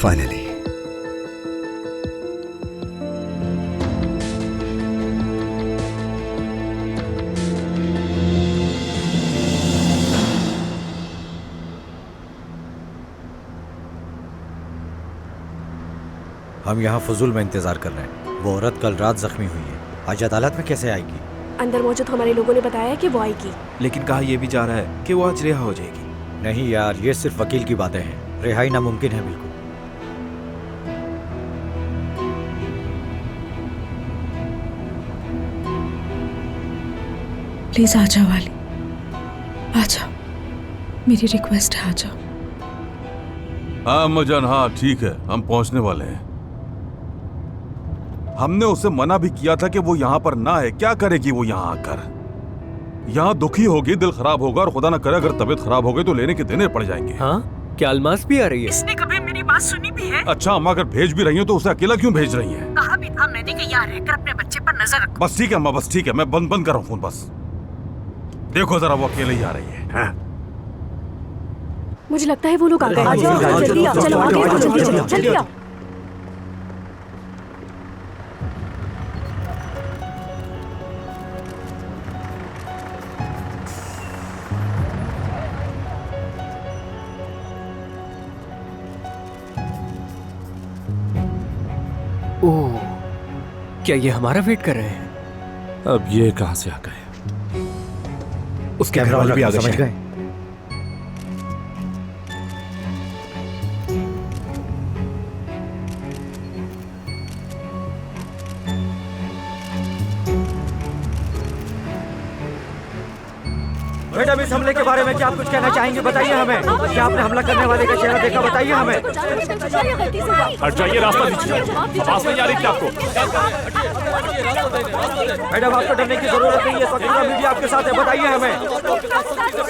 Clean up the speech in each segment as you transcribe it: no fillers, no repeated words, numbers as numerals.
Finally. हम यहाँ फजूल में इंतजार कर रहे हैं। वो औरत कल रात जख्मी हुई है, आज अदालत में कैसे आएगी? अंदर मौजूद हमारे लोगों ने बताया है कि वो आएगी। लेकिन कहा यह भी जा रहा है कि वो आज रिहा हो जाएगी। नहीं यार, ये सिर्फ वकील की बातें हैं। रिहाई नामुमकिन है बिल्कुल। प्लीज आ जाओ वाली, आ जाओ, मेरी रिक्वेस्ट है, आ जाओ। हाँ अम्माजान, हाँ ठीक है, हम पहुंचने वाले हैं। हमने उसे मना भी किया था कि वो यहाँ पर ना आए। क्या करेगी वो यहाँ आकर? यहाँ दुखी होगी, दिल खराब होगा, और खुदा ना करे अगर तबीयत खराब हो गई तो लेने के देने पड़ जाएंगे। हाँ, क्या अलमास भी आ रही है? इसने कभी मेरी बात सुनी भी है? अच्छा अम्मा, अगर भेज भी रही हो तो उसे अकेला क्यों भेज रही हैं? कहा भी था मैंने कि यहाँ रहकर अपने बच्चे पर नजर रखो। बस ठीक है अम्मा, बस ठीक है, मैं बंद कर रहा हूँ फोन। बस देखो जरा, वो अकेले ही आ रही है। हाँ? मुझे लगता है वो लोग आ गए। जल्दी आओ, चलो आगे आओ, जल्दी आओ। ओह, क्या ये हमारा वेट कर रहे हैं? अब ये कहां से आ गए? उसके घर वाले भी आ गए, समझ गए। मैडम, इस हमले के बारे में क्या आप कुछ कहना चाहेंगे? बताइए हमें। क्या आपने हमला करने वाले का चेहरा देखा? बताइए हमें। हट जाइए, रास्ता दीजिए। आवाज नहीं आ रही थी आपको? मैडम, आपको डरने की जरूरत नहीं है, पूरा मीडिया आपके साथ है। बताइए हमें,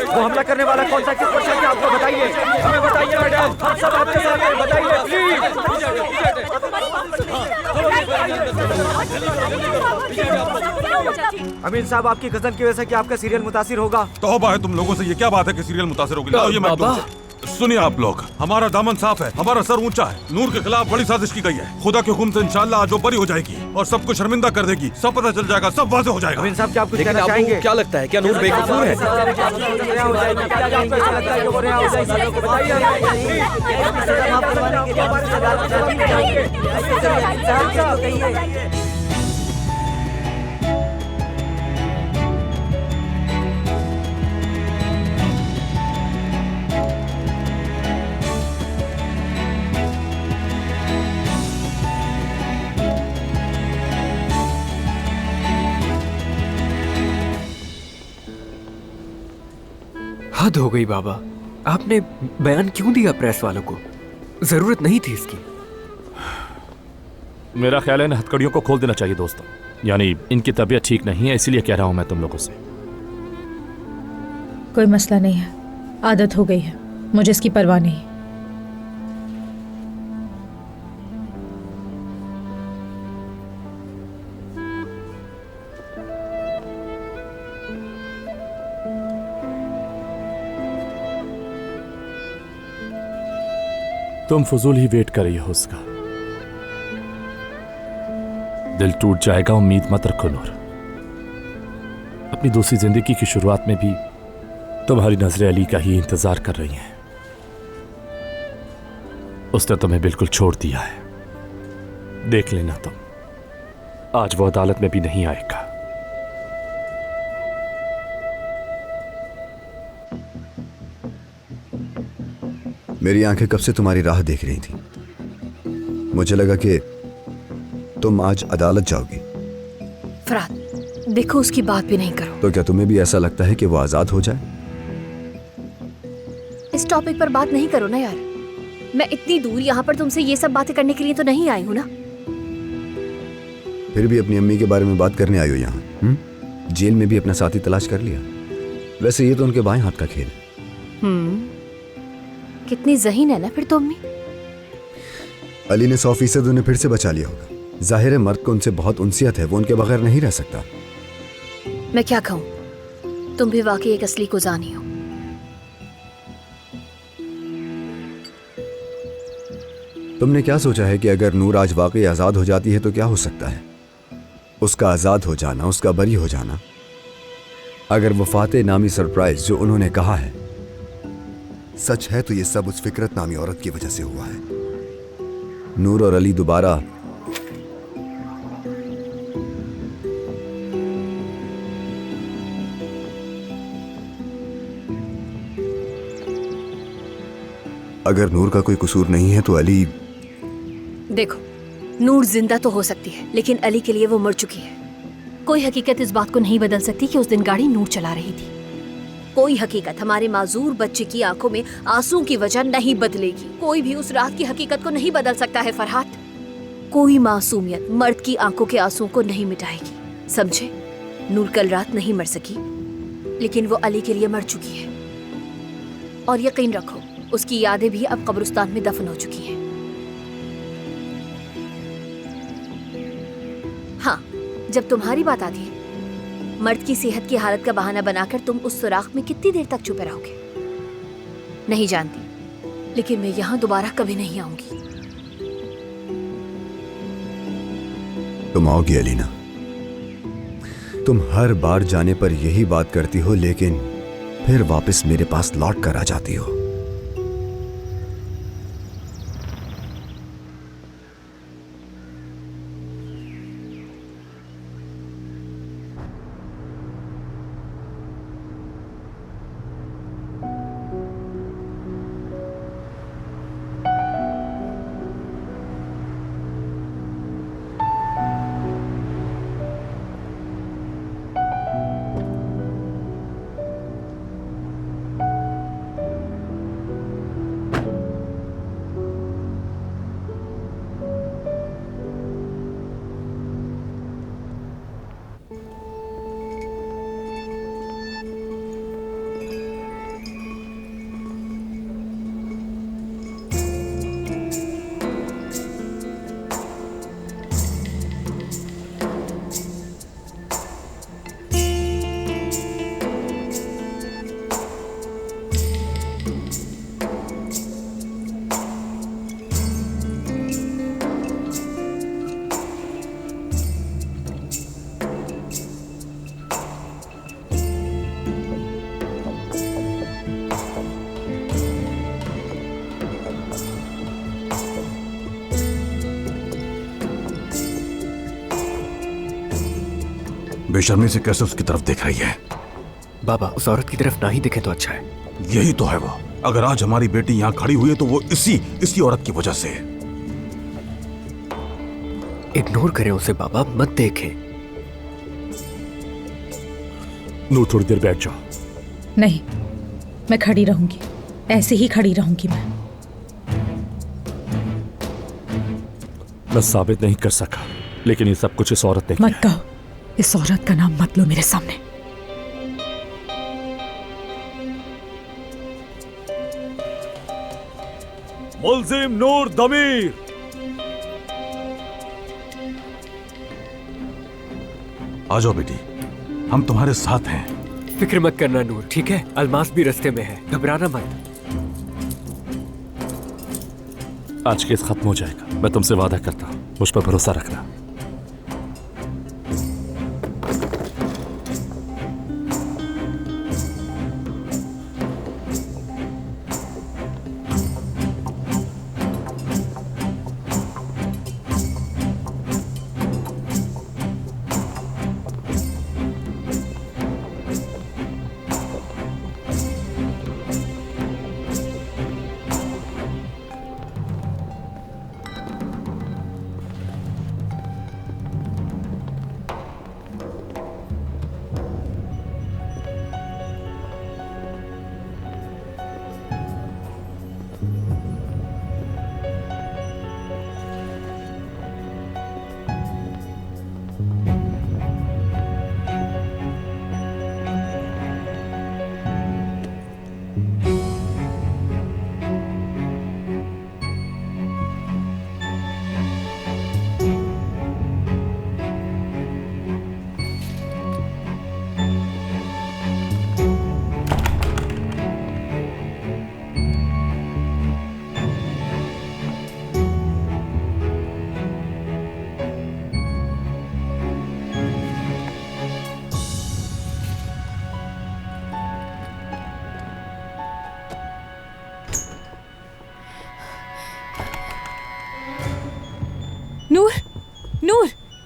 वो हमला करने वाला कौन सा, किस पर शक है आपको? बताइए हमें, बताइए मैडम, हम सब आपके साथ हैं, बताइए प्लीज। अमीन साहब, आपकी गजन की वजह से क्या आपका सीरियल मुतासिर होगा? तौबा है तुम लोगों से, ये क्या बात है कि सीरियल मुतासिर होगी? ये बाबा, सुनिए आप लोग, हमारा दामन साफ है, हमारा सर ऊंचा है। नूर के खिलाफ बड़ी साजिश की गई है। खुदा के हुक्म से इंशाल्लाह आज वो बरी हो जाएगी और सबको शर्मिंदा कर देगी। सब पता चल जाएगा, सब वाज़ेह हो जाएगा। अमीन साहब, क्या आप कुछ लेकिन कहना चाहेंगे? आपको क्या लगता है, क्या नूर बेकसूर है? हद हो गई बाबा, आपने बयान क्यों दिया प्रेस वालों को? जरूरत नहीं थी इसकी। मेरा ख्याल है इन हथकड़ियों को खोल देना चाहिए दोस्तों। यानी इनकी तबीयत ठीक नहीं है, इसीलिए कह रहा हूं मैं तुम लोगों से। कोई मसला नहीं है, आदत हो गई है, मुझे इसकी परवाह नहीं। तुम फजूल ही वेट कर रही हो उसका। दिल टूट जाएगा, उम्मीद मत रखो नूर। अपनी दूसरी जिंदगी की शुरुआत में भी तुम्हारी नजरें अली का ही इंतजार कर रही हैं। उसने तुम्हें बिल्कुल छोड़ दिया है। देख लेना तुम, आज वो अदालत में भी नहीं आएगा। मेरी आंखें कब से तुम्हारी राह देख रही थी। मुझे लगा कि तुम आज अदालत जाओगी। फराद, देखो उसकी बात भी नहीं करो। तो क्या तुम्हें भी ऐसा लगता है कि वो आजाद हो जाए? इस टॉपिक पर बात नहीं करो ना यार। मैं इतनी दूर यहाँ पर तुमसे ये सब बातें करने के लिए तो नहीं आई हूँ ना। फिर भी अपनी अम्मी के बारे में बात करने आई हो यहाँ? जेल में भी अपना साथी तलाश कर लिया? वैसे ये तो उनके बाएं हाथ का खेल है। कितनी ज़हीन है ना फिर तो अम्मी। अली ने 100% उन्हें फिर से बचा लिया होगा। जाहिर है मर्द को उनसे बहुत उनसियत है, वो उनके बगैर नहीं रह सकता। मैं क्या कहूँ, तुम भी वाकई एक असली को जानी हो। तुमने क्या सोचा है कि अगर नूर आज वाकई आजाद हो जाती है तो क्या हो सकता है? उसका आजाद हो जाना, उसका बरी हो जाना, अगर वो फाते नामी सरप्राइज जो उन्होंने कहा है सच है तो ये सब उस फिकरत नामी औरत की वजह से हुआ है। नूर और अली दोबारा अगर नूर का कोई कसूर नहीं है तो अली। देखो, नूर जिंदा तो हो सकती है लेकिन अली के लिए वो मर चुकी है। कोई हकीकत इस बात को नहीं बदल सकती कि उस दिन गाड़ी नूर चला रही थी। कोई हकीकत हमारे माजूर बच्चे की आंखों में आंसू की वजह नहीं बदलेगी। कोई भी उस रात की हकीकत को नहीं बदल सकता है फरहाद। कोई मासूमियत मर्द की आंखों के आंसुओं को नहीं मिटाएगी, समझे? नूर कल रात नहीं मर सकी लेकिन वो अली के लिए मर चुकी है। और यकीन रखो उसकी यादें भी अब कब्रिस्तान में दफन हो चुकी हैं। हाँ, जब तुम्हारी बात आती है, मर्द की सेहत की हालत का बहाना बनाकर तुम उस सुराख में कितनी देर तक छुपे रहोगे? नहीं जानती, लेकिन मैं यहाँ दोबारा कभी नहीं आऊंगी। तुम आओगी अलीना। तुम हर बार जाने पर यही बात करती हो लेकिन फिर वापस मेरे पास लौट कर आ जाती हो। बेशर्मी से कैसे उसकी तरफ देख रही है? बाबा, उस औरत की तरफ ना ही दिखे तो अच्छा है। यही तो है वो। अगर आज हमारी बेटी यहाँ खड़ी हुई है तो वो इसी औरत की वजह से। इग्नोर करें उसे बाबा, मत देखें। नूर, थोड़ी देर बैठ जाओ। नहीं, मैं खड़ी रहूंगी, ऐसे ही खड़ी रहूंगी। मैं साबित नहीं कर सका लेकिन ये सब कुछ इस औरत ने किया। मत कहो, इस औरत का नाम मत लो मेरे सामने। मुल्जिम नूर दमीर। आ जाओ बेटी, हम तुम्हारे साथ हैं। फिक्र मत करना नूर, ठीक है? अलमास भी रास्ते में है, घबराना मत। आज केस खत्म हो जाएगा, मैं तुमसे वादा करता हूं, मुझ पर भरोसा रखना।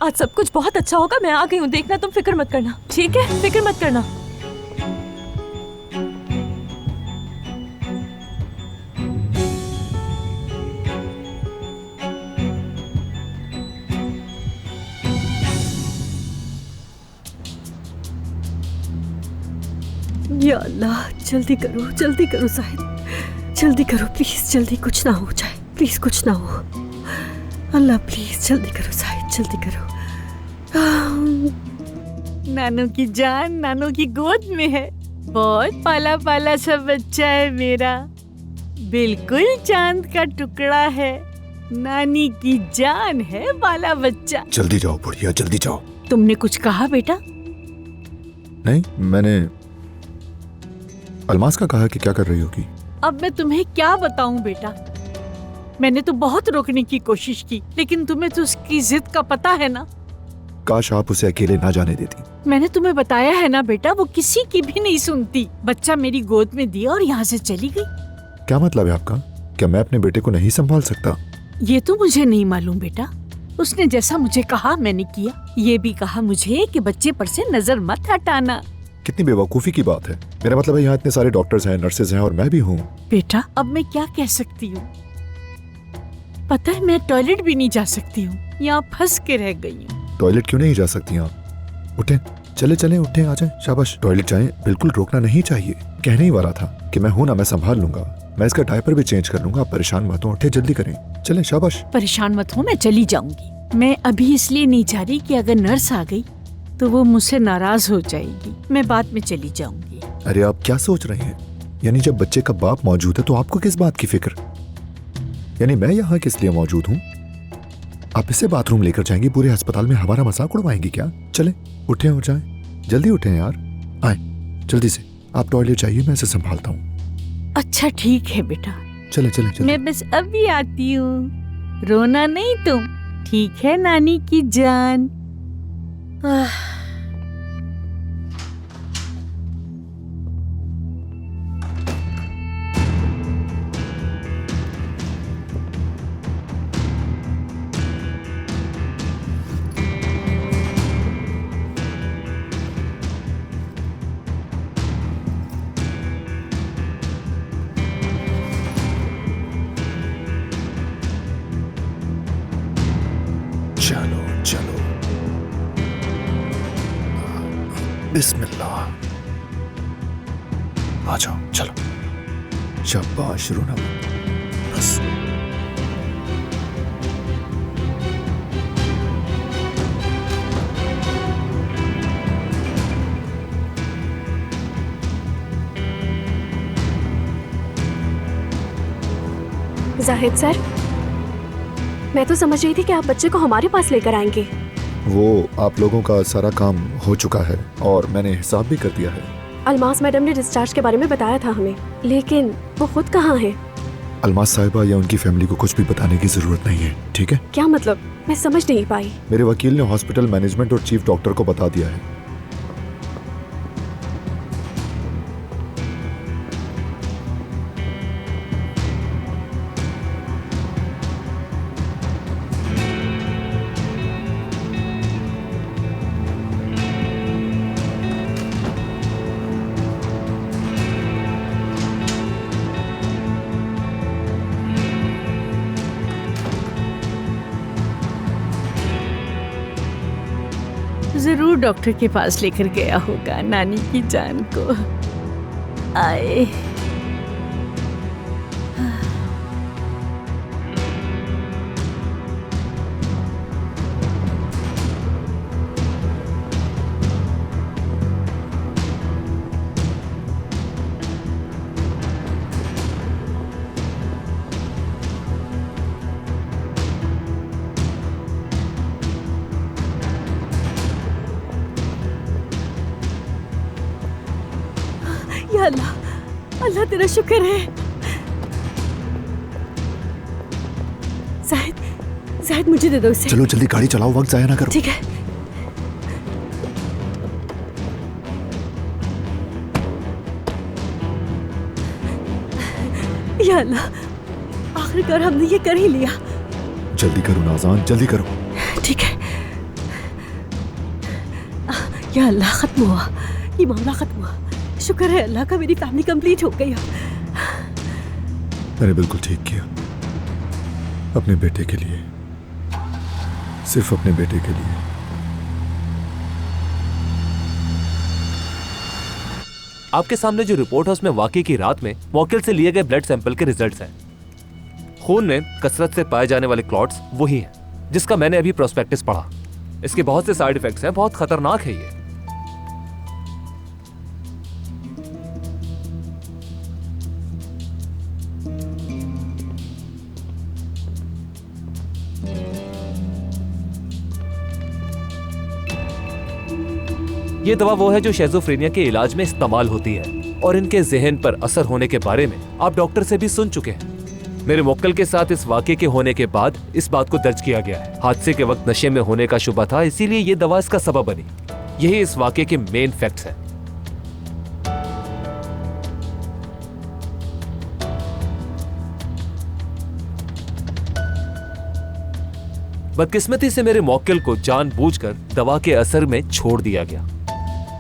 आज सब कुछ बहुत अच्छा होगा। मैं आ गई हूँ, देखना, तुम फिक्र मत करना, ठीक है? फिक्र मत करना। या अल्लाह, जल्दी करो साहिद, जल्दी करो प्लीज, जल्दी कुछ ना हो जाए, प्लीज कुछ ना हो। अल्लाह प्लीज जल्दी करो साहिद, जल्दी करो। नानू की जान नानू की गोद में है। बहुत पाला पाला सा बच्चा है मेरा, बिल्कुल चांद का टुकड़ा है। नानी की जान है वाला बच्चा। जल्दी जाओ बुढ़िया, जल्दी जाओ। तुमने कुछ कहा बेटा? नहीं, मैंने अलमास का कहा कि क्या कर रही होगी। अब मैं तुम्हें क्या बताऊं बेटा, मैंने तो बहुत रोकने की कोशिश की, लेकिन तुम्हें तो उसकी जिद का पता है ना। काश आप उसे अकेले ना जाने देती। मैंने तुम्हें बताया है ना बेटा, वो किसी की भी नहीं सुनती। बच्चा मेरी गोद में दिया और यहाँ से चली गई। क्या मतलब है आपका? क्या मैं अपने बेटे को नहीं संभाल सकता? ये तो मुझे नहीं मालूम बेटा, उसने जैसा मुझे कहा मैंने किया। ये भी कहा मुझे कि बच्चे पर से नजर मत हटाना। कितनी बेवकूफी की बात है। मेरा मतलब है यहाँ इतने सारे डॉक्टर्स हैं, नर्सेज हैं और मैं भी हूँ। बेटा अब मैं क्या कह सकती हूँ, पता है मैं टॉयलेट भी नहीं जा सकती हूँ, यहाँ फंस के रह गई हूँ। टॉयलेट क्यों नहीं जा सकती आप? उठें, चले उठें, आ जाएं, शाबाश। टॉयलेट जाएं, बिल्कुल रोकना नहीं चाहिए। कहने ही वाला था कि मैं हूं ना, मैं संभाल लूंगा, मैं इसका डायपर भी चेंज कर लूंगा। आप परेशान मत हो, उठे जल्दी करें, चलें, शाबाश। परेशान मत हो, मैं चली जाऊंगी। मैं अभी इसलिए नहीं जा रही कि अगर नर्स आ गई तो वो मुझसे नाराज हो जाएगी। मैं बाद में चली जाऊंगी। अरे आप क्या सोच रहे हैं? यानी जब बच्चे का बाप मौजूद है तो आपको किस बात की फिक्र? यानी मैं यहाँ किस लिए मौजूद हूँ? आप इसे बाथरूम लेकर जाएंगी, पूरे अस्पताल में हमारा मजाक उड़वाएंगी क्या? चले उठे और जाएं, जल्दी उठे यार, आए जल्दी से। आप टॉयलेट जाइए, मैं इसे संभालता हूँ। अच्छा ठीक है बेटा, चले। मैं बस अभी आती हूँ, रोना नहीं तुम, ठीक है नानी की जान। चलो बिस्मिल्लाह, आ जाओ, चलो, शाबाश, रोना मत, बस। जाहिद सर, मैं तो समझ रही थी कि आप बच्चे को हमारे पास लेकर आएंगे। वो आप लोगों का सारा काम हो चुका है और मैंने हिसाब भी कर दिया है। अलमास मैडम ने डिस्चार्ज के बारे में बताया था हमें, लेकिन वो खुद कहाँ है? अलमास साहिबा या उनकी फैमिली को कुछ भी बताने की जरूरत नहीं है, ठीक है? क्या मतलब? मैं समझ नहीं पाई। मेरे वकील ने हॉस्पिटल मैनेजमेंट और चीफ डॉक्टर को बता दिया है। जरूर डॉक्टर के पास लेकर गया होगा नानी की जान को। आए अल्लाह, अल्लाह तेरा शुक्र है। जाहिद मुझे दे दो इसे। चलो जल्दी गाड़ी चलाओ, वक्त जाया ना करो। ठीक है। या अल्लाह, आखिरकार हमने ये कर ही लिया। जल्दी करो नाज़ान, जल्दी करो। ठीक है। या अल्लाह, खत्म हुआ, ये मामला खत्म हुआ। शुक्र है अल्लाह का, मेरी फैमिली कंप्लीट हो गई। मैंने बिल्कुल ठीक किया, अपने बेटे के लिए, सिर्फ अपने बेटे के लिए। आपके सामने जो रिपोर्ट है उसमें वाकई की रात में मौके से लिए गए ब्लड सैंपल के रिजल्ट्स हैं। खून में कसरत से पाए जाने वाले क्लॉट्स वही हैं जिसका मैंने अभी प्रोस्पेक्टस पढ़ा। इसके बहुत से साइड इफेक्ट्स हैं, बहुत खतरनाक है ये। ये दवा वो है जो शेज़ोफ्रेनिया के इलाज में इस्तेमाल होती है और इनके ज़हन पर असर होने के बारे में आप डॉक्टर से भी सुन चुके हैं। मेरे मुक्कल के साथ इस वाक़े के होने के बाद इस बात को दर्ज किया गया है। हादसे के वक्त नशे में होने का शुबा था, इसीलिए ये दवा इसका सबब बनी। यही इस वाक़े के मेन फैक्ट्स हैं। बदकिस्मती से मेरे मुक्कल को जानबूझकर दवा के असर में छोड़ दिया गया।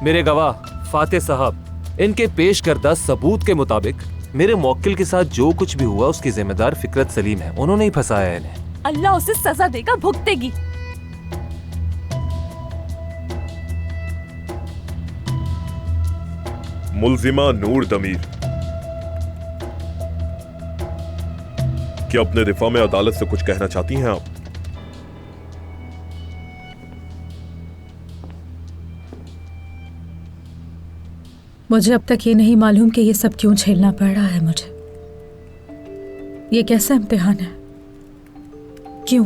मेरे गवाह फाते साहब, इनके पेश करदा सबूत के मुताबिक मेरे मुक्किल के साथ जो कुछ भी हुआ उसकी जिम्मेदार फिक्रत सलीम है। उन्होंने ही फंसाया है इन्हें। अल्लाह उसे सजा देगा, भुगतेगी। मुल्जिमा नूर दमीर, क्या अपने दिफा में अदालत से कुछ कहना चाहती हैं आप? मुझे अब तक ये नहीं मालूम कि ये सब क्यों झेलना पड़ रहा है मुझे। ये कैसा इम्तिहान है? क्यों?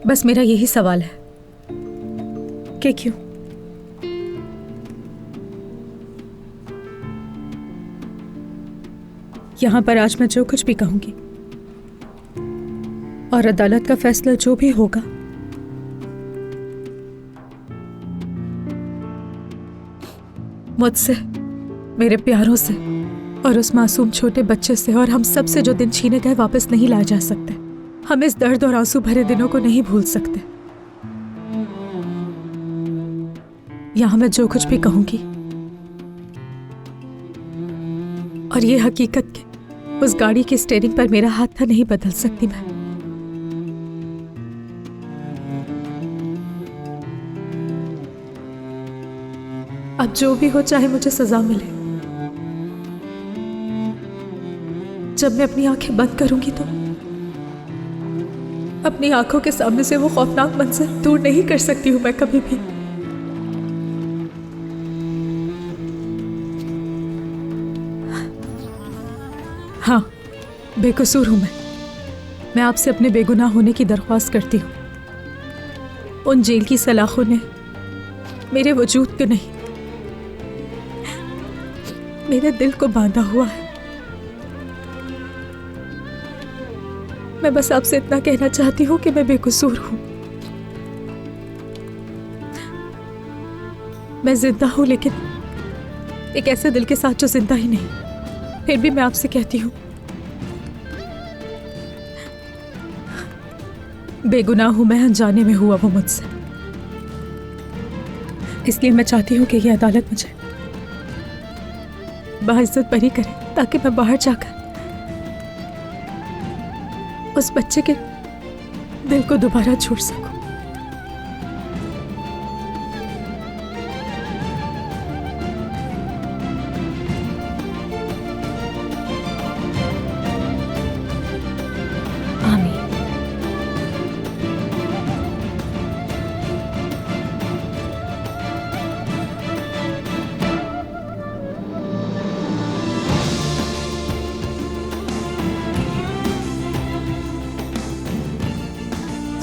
बस मेरा यही सवाल है कि क्यों? यहां पर आज मैं जो कुछ भी कहूंगी और अदालत का फैसला जो भी होगा, मुझसे, मेरे प्यारों से और उस मासूम छोटे बच्चे से और हम सब से जो दिन छीने गए वापस नहीं लाए जा सकते। हम इस दर्द और आंसू भरे दिनों को नहीं भूल सकते। यहां मैं जो कुछ भी कहूंगी और ये हकीकत के उस गाड़ी की स्टीयरिंग पर मेरा हाथ था, नहीं बदल सकती मैं। अब जो भी हो, चाहे मुझे सजा मिले, जब मैं अपनी आंखें बंद करूंगी तो अपनी आंखों के सामने से वो खौफनाक मंजर दूर नहीं कर सकती हूं मैं कभी भी। हाँ, बेकसूर हूं मैं आपसे अपने बेगुनाह होने की दरख्वास्त करती हूं। उन जेल की सलाखों ने मेरे वजूद को नहीं, मेरे दिल को बांधा हुआ है। मैं बस आपसे इतना कहना चाहती हूं कि मैं बेकसूर हूं। मैं जिंदा हूं, लेकिन एक ऐसे दिल के साथ जो जिंदा ही नहीं। फिर भी मैं आपसे कहती हूं, बेगुनाह हूं मैं, अनजाने में हुआ वो मुझसे। इसलिए मैं चाहती हूं कि ये अदालत मुझे बाइज्जत बरी करे, ताकि मैं बाहर जाकर उस बच्चे के दिल को दोबारा छोड़ सकूं।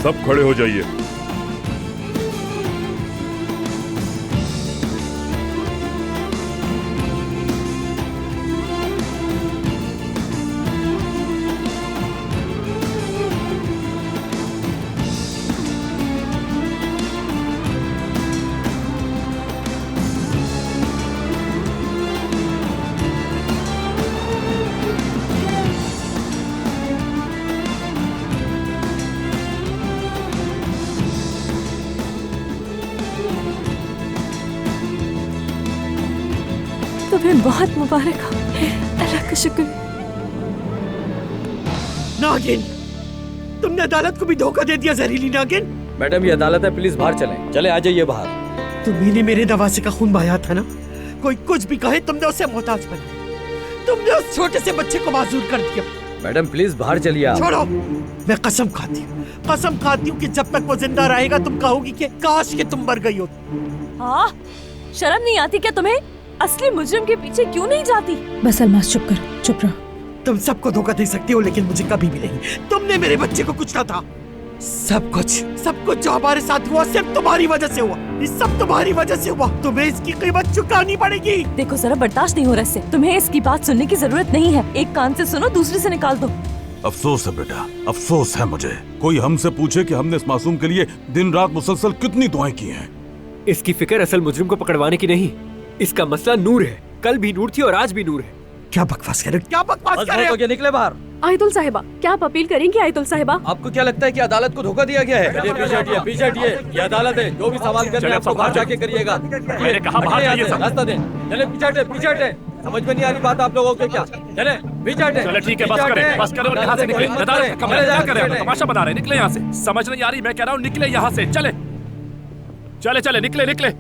सब खड़े हो जाइए। बहुत मुबारक हो। अल्लाह का शुक्र। नागिन, तुमने अदालत को भी धोखा दे दिया जहरीली नागिन। मैडम ये अदालत है, प्लीज बाहर चलें। चले आ जाइए बाहर। तुम्ही ने मेरे नवासे का खून बहाया था ना, कोई कुछ भी कहे तुमने उसे मोहताज बनाया, तुमने उस छोटे से बच्चे को माजूर कर दिया। मैडम प्लीज बाहर चलिए आप। छोड़ो, मैं कसम खाती हूँ कि जब तक वो जिंदा रहेगा तुम कहोगी कि काश कि तुम मर गई हो। हाँ, शर्म नहीं आती क्या तुम्हें? असली मुजरिम के पीछे क्यों नहीं जाती? बस अलमास चुप कर, चुप रहो। तुम सबको धोखा दे सकती हो लेकिन मुझे कभी भी नहीं। तुमने मेरे बच्चे को कुछ कहा था। सब कुछ जो हमारे साथ हुआ सिर्फ तुम्हारी वजह से हुआ। ये सब तुम्हारी वजह से हुआ। तुम्हें इसकी कीमत चुकानी पड़ेगी। देखो जरा, बर्दाश्त नहीं हो रहा इससे। तुम्हें इसकी बात सुनने की जरूरत नहीं है। एक कान से सुनो, दूसरे से निकाल दो। अफसोस है बेटा, अफसोस है मुझे। कोई हमसे पूछे कि हमने इस मासूम के लिए दिन रात मुसलसल कितनी दुआएं की हैं। इसकी फिक्र असल मुजरिम को पकड़वाने की नहीं, इसका मसला नूर है। कल भी नूर थी और आज भी नूर है। क्या बकवास कर रहे हो? निकले बाहर। आयतुल साहिबा, क्या आप अपील करेंगी? आयतुल साहिबा, आपको क्या लगता है कि अदालत को धोखा दिया गया है? पीछे हटिए, ये अदालत है। जो भी सवाल करना है आपको बाहर जाके करिएगा। मैंने कहा बाहर जाइए सब। रास्ता दें। चले पीछे हटे। समझ में नहीं आ रही बात आप लोगों के क्या? चले पीछे हटे। चलो ठीक है, बस करें और यहाँ से निकले। क्या कर रहे हैं? तमाशा बना रहे हैं। निकले यहाँ से। समझ नहीं आ रही, मैं कह रहा हूँ निकले यहाँ से। चले निकले।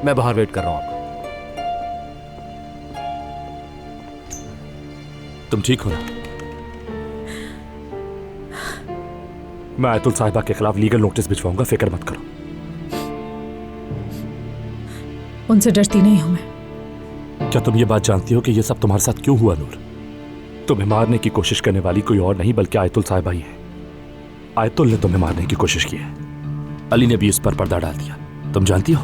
मैं बाहर वेट कर रहा हूँ आपका। तुम ठीक हो ना? मैं आयतुल साहिबा के खिलाफ लीगल नोटिस भिजवाऊंगा, फिक्र मत करो। उनसे डरती नहीं हूं मैं। क्या तुम ये बात जानती हो कि ये सब तुम्हारे साथ क्यों हुआ नूर? तुम्हें मारने की कोशिश करने वाली कोई और नहीं बल्कि आयतुल साहिबा ही है। आयतुल ने तुम्हें मारने की कोशिश की है। अली ने भी इस पर पर्दा डाल दिया, तुम जानती हो।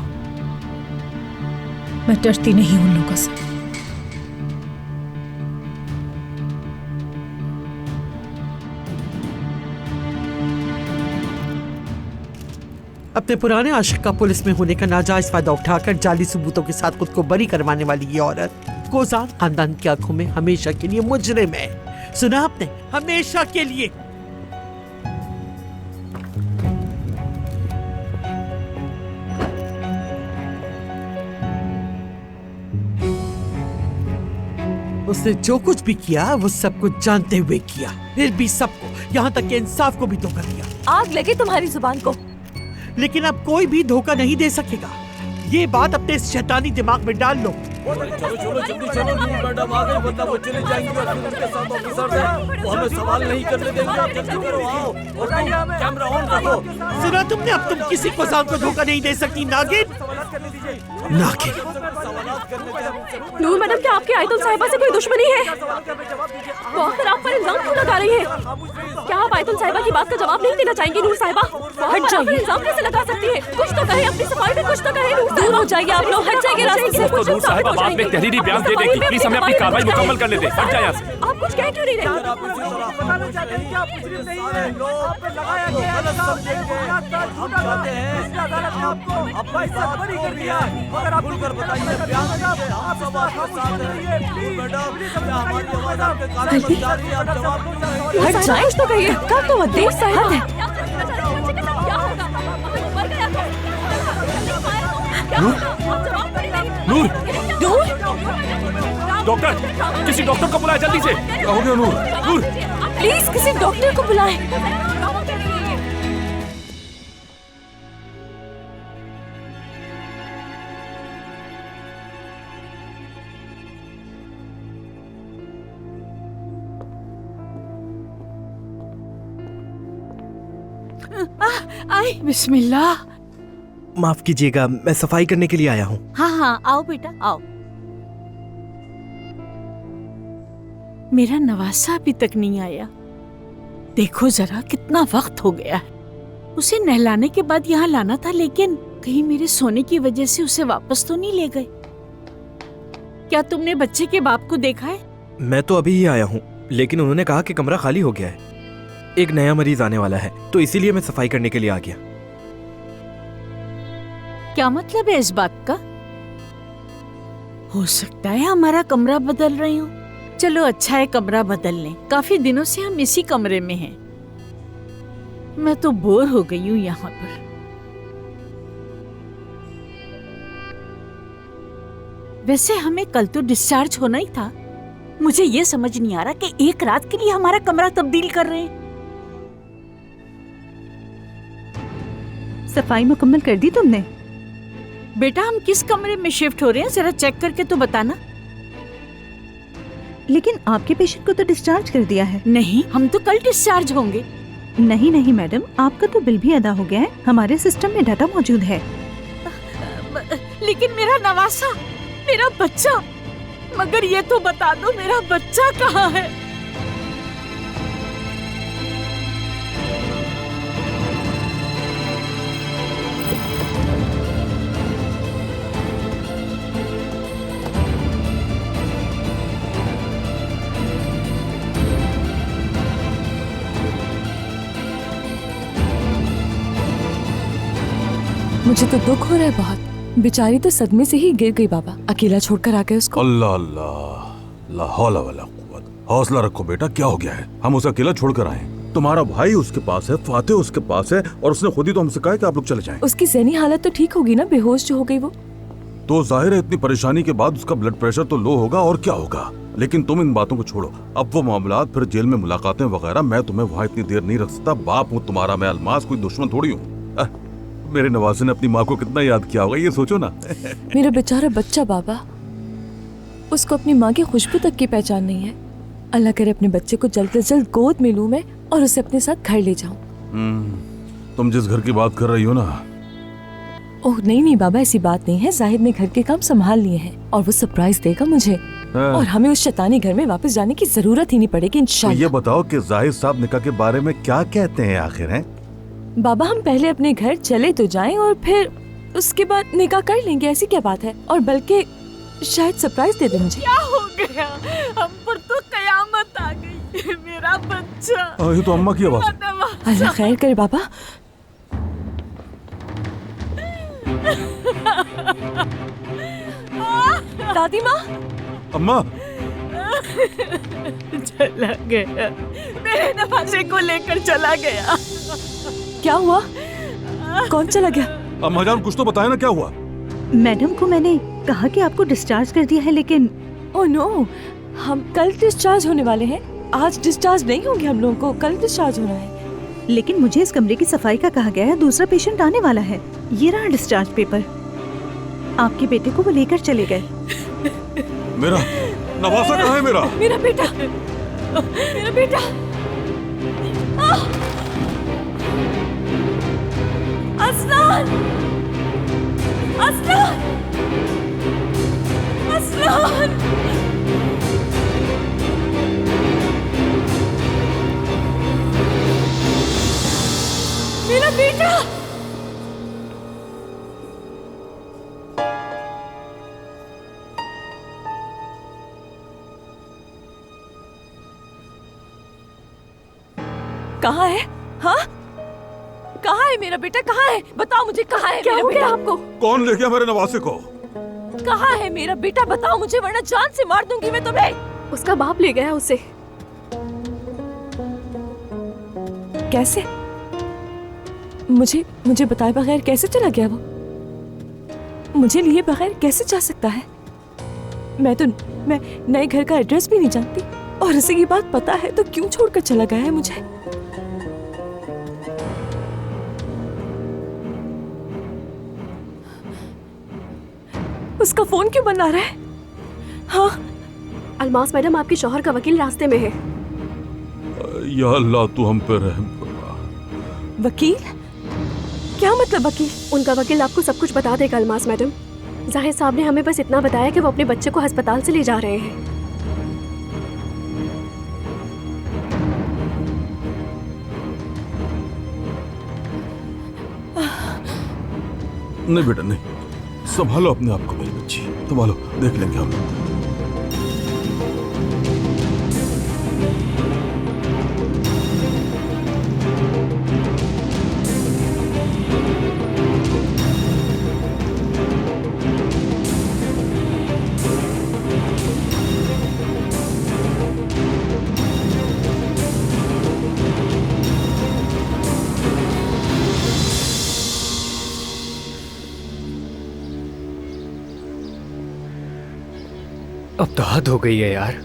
मैं डरती नहीं उन लोगों से। अपने पुराने आशिक का पुलिस में होने का नाजायज फायदा उठाकर जाली सबूतों के साथ खुद को बरी करवाने वाली ये औरत कोजान खानदान की आंखों में हमेशा के लिए मुजरिम है। सुना आपने? हमेशा के लिए। उसने जो कुछ भी किया वो सब कुछ जानते हुए किया, फिर भी सबको, यहाँ तक कि इंसाफ को भी धोखा दिया। आग लगे तुम्हारी जुबान को। लेकिन अब कोई भी धोखा नहीं दे सकेगा। ये बात अपने इस शैतानी दिमाग में डाल लो। चलो जल्दी चलो। मैडम आ गई, वरना वो चले जाएंगे और फिर उनके साथ ऑफिसर हैं, वो हमें सवाल नहीं करने देंगे। आप जल्दी करो, आओ और कैमरा ऑन रखो। सुना तुमने? अब तुम किसी को को धोखा नहीं दे सकती नागिन। नूर मैडम, क्या आपके आयतुल साहिबा से कोई दुश्मनी है? वो आखिर आप पर इल्जाम क्यों लगा रही है? क्या आप आयतुल साहिबा की बात का जवाब नहीं देना चाहेंगी नूर साहिबा? हट जाइए। इल्जाम कैसे लगा सकती है? कुछ तो कहे, अपनी सफाई में कुछ तो कहे। दूर हो जाइए आप लोग, हट जाइए रास्ते से। नूर साहिबा बाद में तहरीरी बयान दे देगी, प्लीज हमें अपनी कार्रवाई मुकम्मल कर लेते। हट जाए यहाँ से। आप कुछ कह क्यों नहीं रहे? हट जाए तो कहिए। कब तो देर साहब है। नूर, डॉक्टर, किसी डॉक्टर को बुलाए जल्दी से। क्या हो गया नूर? प्लीज किसी डॉक्टर को बुलाएं। आई बिस्मिल्लाह। माफ कीजिएगा, मैं सफाई करने के लिए आया हूँ। हाँ आओ बेटा आओ। मेरा नवासा अभी तक नहीं आया। देखो जरा कितना वक्त हो गया है। उसे नहलाने के बाद यहाँ लाना था, लेकिन कहीं मेरे सोने की वजह से उसे वापस तो नहीं ले गए। क्या तुमने बच्चे के बाप को देखा है? मैं तो अभी ही आया हूँ, लेकिन उन्होंने कहा कि कमरा खाली हो गया है। एक नया मरीज आने वाला है, तो इसीलिए मैं सफाई करने के लिए आ गया। क्या मतलब है इस बात का? हो सकता है हमारा कमरा बदल रही हूँ। चलो अच्छा है, कमरा बदल लें। काफी दिनों से हम इसी कमरे में हैं। मैं तो बोर हो गई हूँ यहाँ पर। वैसे हमें कल तो डिस्चार्ज होना ही था। मुझे ये समझ नहीं आ रहा कि एक रात के लिए हमारा कमरा तब्दील कर रहे हैं। सफाई मुकम्मल कर दी तुमने? बेटा हम किस कमरे में शिफ्ट हो रहे हैं जरा चेक करके तो बताना। लेकिन आपके पेशेंट को तो डिस्चार्ज कर दिया है। नहीं, हम तो कल डिस्चार्ज होंगे। नहीं नहीं मैडम, आपका तो बिल भी अदा हो गया है, हमारे सिस्टम में डाटा मौजूद है। लेकिन मेरा नवासा, मेरा बच्चा, मगर ये तो बता दो मेरा बच्चा कहाँ है? मुझे तो दुख हो रहा है बहुत। बेचारी तो सदमे से ही गिर गई बाबा, अकेला छोड़कर आ गए उसको। अल्लाह अल्लाह, ला हौला वला कुव्वत। हौसला रखो बेटा, क्या हो गया है? हम उसे अकेला छोड़कर आए। तुम्हारा भाई उसके पास है, फातेह उसके पास है, और उसने खुद ही तो हमसे कहा है कि आप लोग चले जाएं। उसकी ज़हनी हालत तो ठीक होगी ना, बेहोश जो हो गई वो। तो जाहिर है इतनी परेशानी के बाद उसका ब्लड प्रेशर तो लो होगा, और क्या होगा। लेकिन तुम इन बातों को छोड़ो, अब वो मामलात, फिर जेल में मुलाकातें वगैरह, मैं तुम्हें वहाँ इतनी देर नहीं रख सकता। बाप हूँ तुम्हारा मैं, अलमास कोई दुश्मन थोड़ी हूँ। मेरे नवासे ने अपनी माँ को कितना याद किया होगा, ये सोचो ना। मेरा बेचारा बच्चा बाबा, उसको अपनी माँ की खुशबू तक की पहचान नहीं है। अल्लाह करे अपने बच्चे को जल्द से जल्द गोद में लूं मैं और उसे अपने साथ घर ले जाऊं। तुम जिस घर की बात कर रही हो ना। ओह नहीं नहीं बाबा, ऐसी बात नहीं है। जाहिद ने घर के काम संभाल लिए हैं और वो सरप्राइज देगा मुझे, और हमें उस शैतानी घर में वापस जाने की जरूरत ही नहीं पड़ेगी इंशाल्लाह। ये बताओ कि जाहिद साहब निकाह के बारे में क्या कहते हैं आखिर हैं? बाबा हम पहले अपने घर चले तो जाएं और फिर उसके बाद निकाह कर लेंगे, ऐसी क्या बात है। और बल्कि शायद सरप्राइज दे दे मुझे। क्या हो गया? हम पर तो कयामत आ गई। मेरा बच्चा। ये तो अम्मा की आवाज़ है। अल्लाह खैर करे बाबा। दादी माँ। अम्मा। चला गया, मेरे नवासे को लेकर चला गया। क्या हुआ? कौन चला गया? अम्मा जान कुछ तो बताए ना, क्या हुआ? मैडम को मैंने कहा कि आपको डिस्चार्ज कर दिया है, लेकिन ओह नो, हम कल डिस्चार्ज होने वाले हैं। आज डिस्चार्ज नहीं होंगे हम लोगों को, कल डिस्चार्ज होना है। लेकिन मुझे इस कमरे की सफाई का कहा गया है, दूसरा पेशेंट आने वाला है। ये रहा डिस्चार्ज पेपर, आपके बेटे को वो लेकर चले गए। मेरा नवासा कहाँ है? मेरा बेटा, मेरा बेटा। अस्लान, अस्लान, अस्लान। मेरा बेटा। कहाँ है? हाँ, कहाँ है मेरा बेटा? कहाँ है? बताओ मुझे, कहाँ है मेरा बेटा? आपको कौन ले गया मेरे नवासे को? कहाँ है मेरा बेटा? बताओ मुझे, वरना जान से मार दूंगी मैं तुम्हें। उसका बाप ले गया उसे। कैसे? मुझे बताए बगैर कैसे चला गया वो? मुझे लिए बगैर कैसे जा सकता है? मैं नए घर का एड्रेस भी नहीं जानती, और इसे ये बात पता है तो क्यों छोड़कर चला गया है मुझे? उसका फोन क्यों बंद आ रहा है? हाँ, अलमास मैडम, आपके शौहर का वकील रास्ते में है। या अल्लाह तू हम पे रहम कर। वकील? क्या मतलब वकील? उनका वकील आपको सब कुछ बता देगा अलमास मैडम। जाहिद साहब ने हमें बस इतना बताया कि वो अपने बच्चे को अस्पताल से ले जा रहे हैं। नहीं बेटा नहीं, संभालो अपने आप को मेरी बच्ची, संभालो, देख लेंगे हम। अब तो हद हो गई है यार,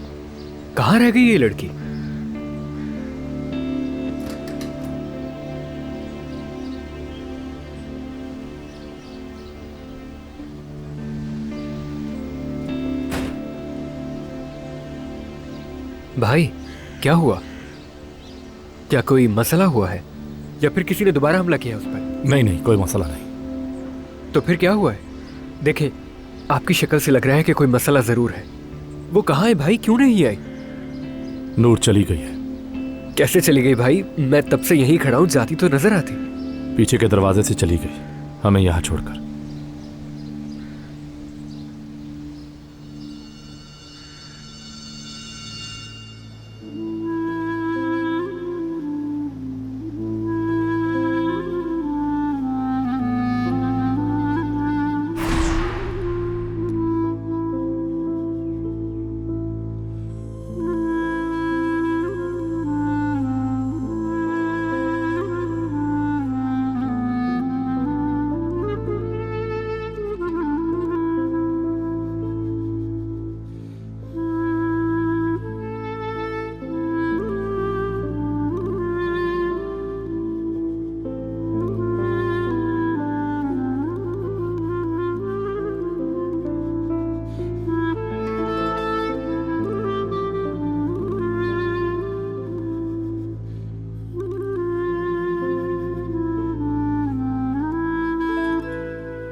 कहाँ रह गई ये लड़की? भाई क्या हुआ? क्या कोई मसला हुआ है या फिर किसी ने दोबारा हमला किया उस पर? नहीं, कोई मसला नहीं। तो फिर क्या हुआ है? देखे, आपकी शक्ल से लग रहा है कि कोई मसला जरूर है। वो कहाँ है भाई, क्यों नहीं आई? नूर चली गई है। कैसे चली गई भाई? मैं तब से यहीं खड़ा हूँ, जाती तो नजर आती। पीछे के दरवाजे से चली गई, हमें यहाँ छोड़कर।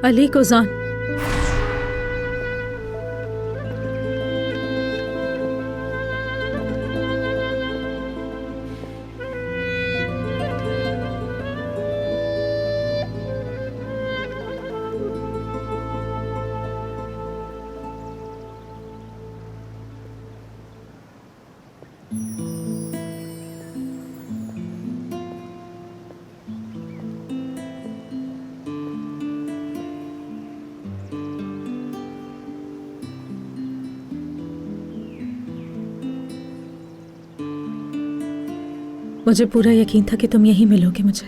अली कोजान, मुझे पूरा यकीन था कि तुम यहीं मिलोगे मुझे,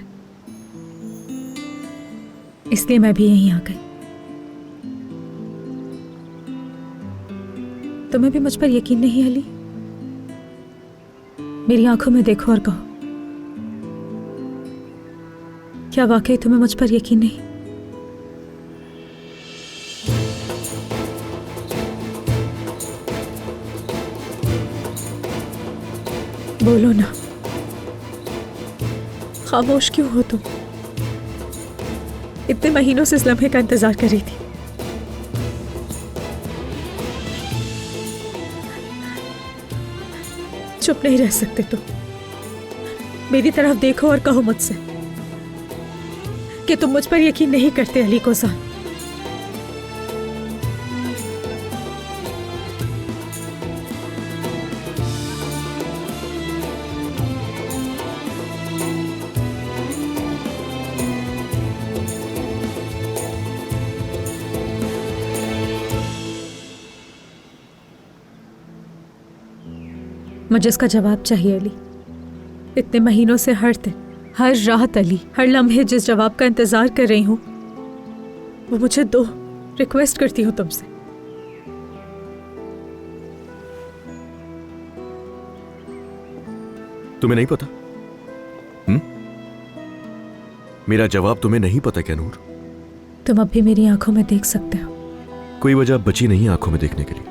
इसलिए मैं भी यहीं आ गई। तुम्हें भी मुझ पर यकीन नहीं अली? मेरी आंखों में देखो और कहो, क्या वाकई तुम्हें मुझ पर यकीन नहीं? बोलो ना, खामोश क्यों हो तुम? इतने महीनों से इस लम्हे का इंतजार कर रही थी। चुप नहीं रह सकते तुम। मेरी तरफ देखो और कहो मुझसे कि तुम मुझ पर यकीन नहीं करते अली कोजान। मुझे इसका जवाब चाहिए अली। इतने महीनों से हर दिन, हर रात अली, हर लम्हे जिस जवाब का इंतजार कर रही हूं वो मुझे दो। रिक्वेस्ट करती हूं तुमसे। तुम्हें नहीं पता? मेरा जवाब तुम्हें नहीं पता क्या नूर? तुम अब भी मेरी आंखों में देख सकते हो। कोई वजह बची नहीं आंखों में देखने के लिए।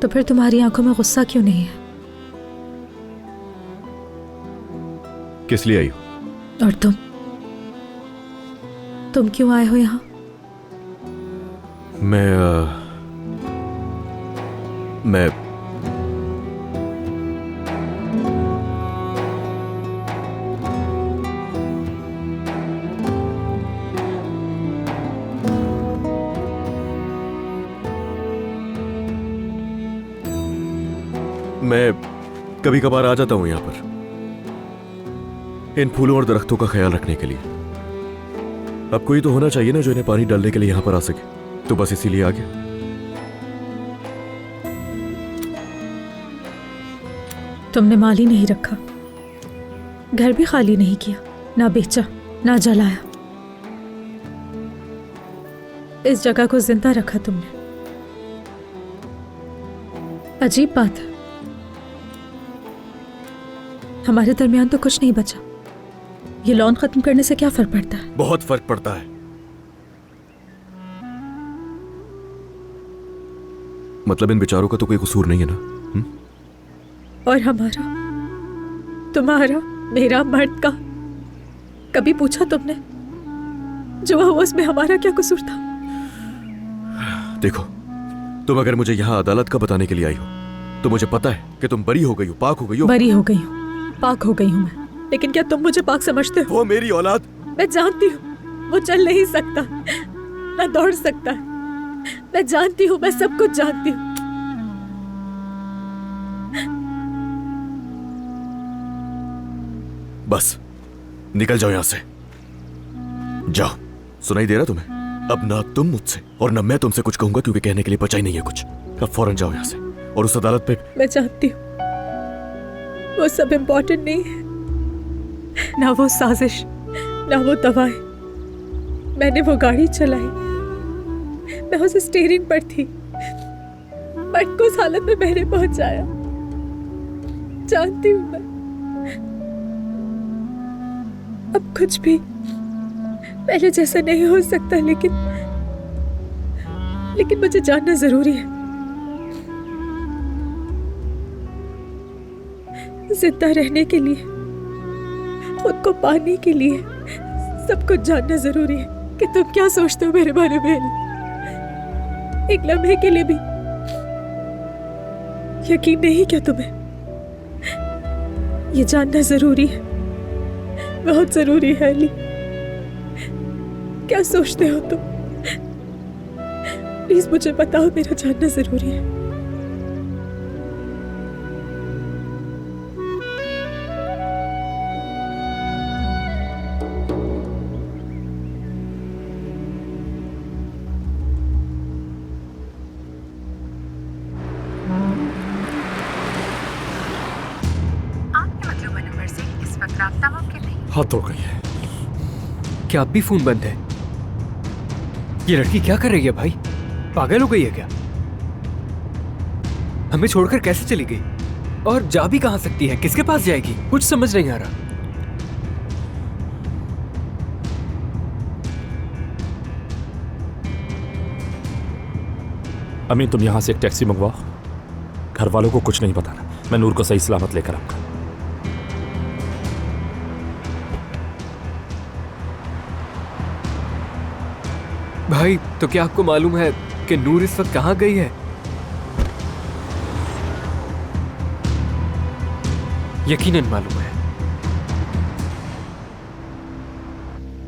तो फिर तुम्हारी आंखों में गुस्सा क्यों नहीं है? किस लिए आई हो? और तुम क्यों आए हो यहां? मैं कभी कभार आ जाता हूं यहां पर इन फूलों और दरख्तों का ख्याल रखने के लिए। अब कोई तो होना चाहिए ना जो इन्हें पानी डालने के लिए यहां पर आ सके, तो बस इसीलिए आ गया। तुमने माल ही नहीं रखा, घर भी खाली नहीं किया, ना बेचा ना जलाया, इस जगह को जिंदा रखा तुमने। अजीब बात है, हमारे दरमियान तो कुछ नहीं बचा। ये लॉन खत्म करने से क्या फर्क पड़ता है? बहुत फर्क पड़ता है। मतलब इन बेचारों का तो कोई कसूर नहीं है ना? और हमारा, तुम्हारा, मेरा, मर्द का कभी पूछा तुमने? जो हुआ उसमें हमारा क्या कसूर था? देखो, तुम अगर मुझे यहाँ अदालत का बताने के लिए आई हो तो मुझे पता है कि तुम बरी हो गई हो, पाक हो गई हो। बरी हो गई हूँ, पाक हो गई हूँ मैं, लेकिन क्या तुम मुझे पाक समझते हो? वो मेरी औलाद। मैं जानती हूँ वो चल नहीं सकता, ना दौड़ सकता। मैं जानती हूँ, मैं सब कुछ जानती हूँ। बस निकल जाओ यहाँ से, जाओ। सुनाई दे रहा तुम्हें? अब ना तुम मुझसे और ना मैं तुमसे कुछ कहूंगा, क्योंकि कहने के लिए बचा ही नहीं है कुछ। अब फौरन जाओ यहाँ से। और उस अदालत पे मैं जानती हूँ वो सब इम्पोर्टेंट नहीं है, ना वो साजिश, ना वो दवाएं। मैंने वो गाड़ी चलाई, मैं उस स्टीयरिंग पर थी, बट को उस हालत में मैंने पहुंचाया। जानती हूँ मैं अब कुछ भी पहले जैसा नहीं हो सकता, लेकिन मुझे जानना जरूरी है। जिंदा रहने के लिए, खुद को पाने के लिए सब कुछ जानना जरूरी है कि तुम क्या सोचते हो मेरे बारे में। एक लम्हे के लिए भी यकीन नहीं क्या तुम्हें? ये जानना जरूरी है, बहुत जरूरी है अली। क्या सोचते हो तुम? प्लीज मुझे बताओ, मेरा जानना जरूरी है। हाथ तोड़ गई है। क्या अब भी फोन बंद है? ये लड़की क्या कर रही है भाई? पागल हो गई है क्या? हमें छोड़कर कैसे चली गई? और जा भी कहां सकती है? किसके पास जाएगी? कुछ समझ नहीं आ रहा। अम्मी, तुम यहां से एक टैक्सी मंगवाओ, घर वालों को कुछ नहीं बताना। मैं नूर को सही सलामत लेकर आऊंगा। भाई, तो क्या आपको मालूम है कि नूर इस वक्त कहां गई है? यकीनन मालूम है।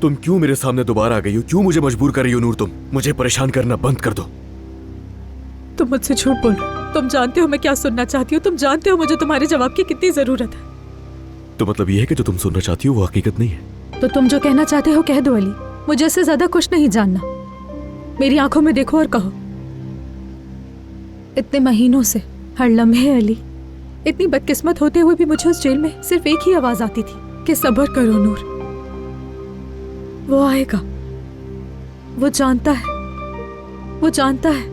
तुम क्यों मेरे सामने दोबारा आ गई हो? क्यों मुझे मजबूर कर रही हो नूर? तुम मुझे परेशान करना बंद कर दो। तुम मुझसे झूठ बोल रहे हो। तुम जानते हो मैं क्या सुनना चाहती हूँ। तुम जानते हो मुझे तुम्हारे जवाब की कितनी जरूरत है। तो मतलब ये है कि जो तुम सुनना चाहती हो वो हकीकत नहीं है? तो तुम जो कहना चाहते हो कह दो अली। मुझे इससे ज्यादा कुछ नहीं जानना। मेरी आंखों में देखो और कहो। इतने महीनों से हर लम्हे अली, इतनी बदकिस्मत होते हुए भी मुझे उस जेल में सिर्फ एक ही आवाज आती थी कि सब्र करो नूर, वो आएगा। वो जानता है, वो जानता है।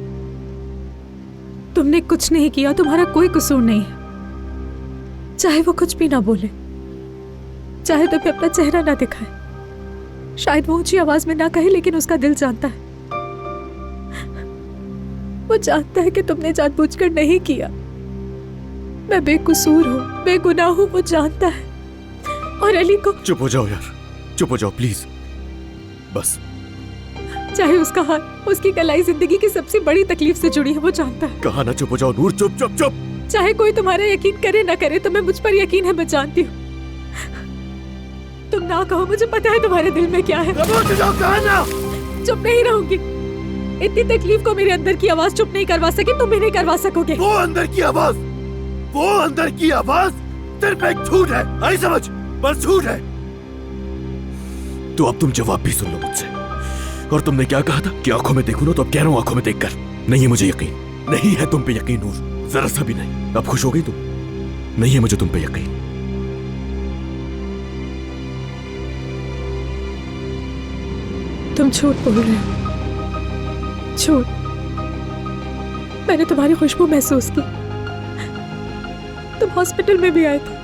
तुमने कुछ नहीं किया, तुम्हारा कोई कसूर नहीं है। चाहे वो कुछ भी ना बोले, चाहे तुम्हें अपना चेहरा ना दिखाए, शायद वो ऊंची आवाज में ना कहे, लेकिन उसका दिल जानता है। वो जानता है कि तुमने जानबूझकर नहीं किया। मैं बेकसूर हूँ, बेगुनाह हूँ, वो जानता है। और अली को चुप हो जाओ यार, चुप हो जाओ प्लीज। बस चाहे उसका हाथ, उसकी कलाई जिंदगी की सबसे बड़ी तकलीफ से जुड़ी है, वो जानता है। कहा ना चुप हो जाओ नूर, चुप चुप चुप। चाहे कोई तुम्हारा यकीन करे ना करे, तुम्हें मुझ पर यकीन है, मैं जानती हूँ। तुम ना कहो, मुझे पता है तुम्हारे दिल में क्या है। चुप नहीं रहूंगी। इतनी तकलीफ को मेरे अंदर की आवाज चुप नहीं करवा सकी, तुम भी नहीं करवा सकोगे। वो अंदर की आवाज, वो अंदर की आवाज सिर्फ एक झूठ है, आई समझ? बस झूठ है। तो अब तुम जवाब भी सुन लो मुझसे। और तुमने क्या कहा था कि आंखों में देखूं ना, तो अब कह रहा हूं आंखों में देखकर। नहीं है मुझे यकीन, नहीं है तुम पे यकीन नूर, जरा सा भी नहीं। अब खुश हो गई तुम? नहीं है मुझे तुम पे यकीन। तुम झूठ बोल रहे हो, झूठ। मैंने तुम्हारी खुशबू महसूस की, तुम हॉस्पिटल में भी आए थे।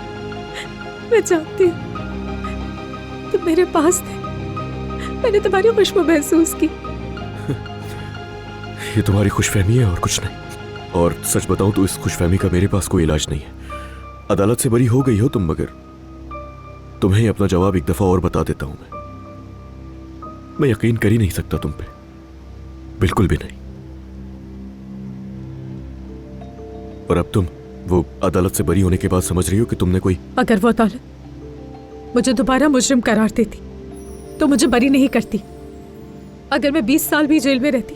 मैं जानती हूँ तुम मेरे पास थे। मैंने तुम्हारी खुशबू महसूस की। ये तुम्हारी खुशफहमी है और कुछ नहीं। और सच बताऊं तो इस खुशफहमी का मेरे पास कोई इलाज नहीं है। अदालत से बरी हो गई हो तुम, मगर तुम्हें अपना जवाब एक दफा और बता देता हूं। मैं यकीन कर ही नहीं सकता तुम पे, बिल्कुल भी नहीं। और अब तुम वो अदालत से बरी होने के बाद समझ रही हो कि तुमने कोई... अगर वो अदालत मुझे दोबारा मुजरिम करार देती तो मुझे बरी नहीं करती। अगर मैं 20 साल भी जेल में रहती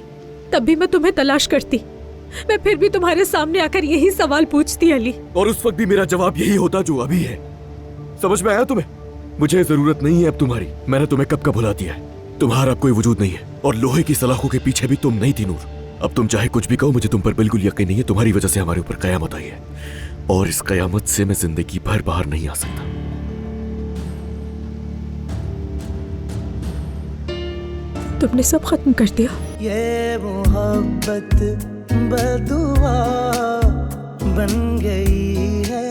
तब भी मैं तुम्हें तलाश करती। मैं फिर भी तुम्हारे सामने आकर यही सवाल पूछती अली। और उस वक्त भी मेरा जवाब यही होता जो अभी है। समझ में आया तुम्हें? मुझे जरूरत नहीं है अब तुम्हारी। मैंने तुम्हें कब का भुला दिया है। तुम्हारा अब कोई वजूद नहीं है और लोहे की सलाखों के पीछे भी तुम नहीं थी नूर। अब तुम चाहे कुछ भी कहो, मुझे तुम पर बिल्कुल यकीन नहीं है। तुम्हारी वजह से हमारे ऊपर कयामत आई है और इस कयामत से मैं जिंदगी भर बाहर नहीं आ सकता। तुमने सब खत्म कर दिया। ये मोहब्बत बदुआ बन गई है।